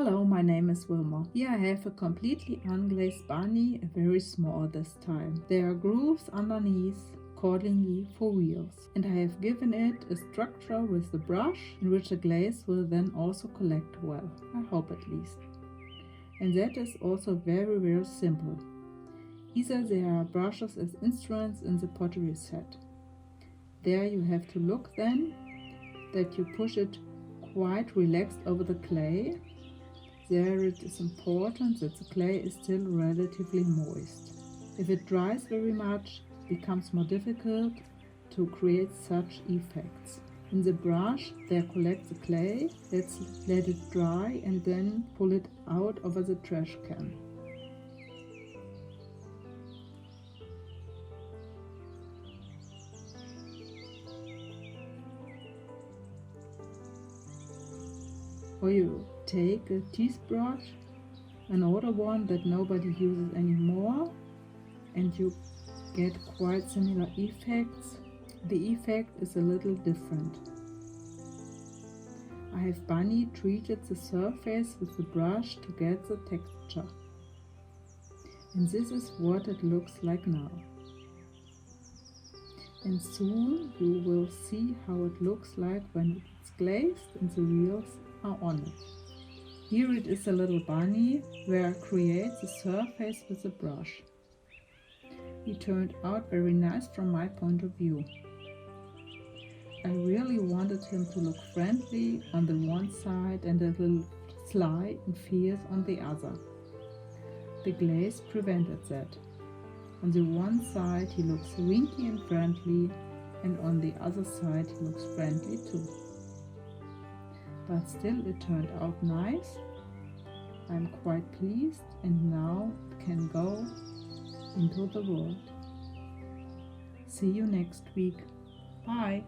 Hello, my name is Wilma. Here I have a completely unglazed bunny, very small this time. There are grooves underneath, accordingly for wheels. And I have given it a structure with the brush in which the glaze will then also collect well. I hope at least. And that is also very simple. Either there are brushes as instruments in the pottery set. There you have to look then that you push it quite relaxed over the clay. There it is important that the clay is still relatively moist. If it dries very much, it becomes more difficult to create such effects. In the brush, there collect the clay, let's let it dry and then pull it out over the trash can. Or you take a teeth brush, an older one that nobody uses anymore, and you get quite similar effects. The effect is a little different. I have bunny treated the surface with the brush to get the texture. And this is what it looks like now. And soon you will see how it looks like when it's glazed and the wheels are on it. Here it is a little bunny where I create the surface with a brush. He turned out very nice from my point of view. I really wanted him to look friendly on the one side and a little sly and fierce on the other. The glaze prevented that. On the one side he looks winky and friendly, and on the other side he looks friendly too. But still it turned out nice. I'm quite pleased, and now it can go into the world. See you next week. Bye.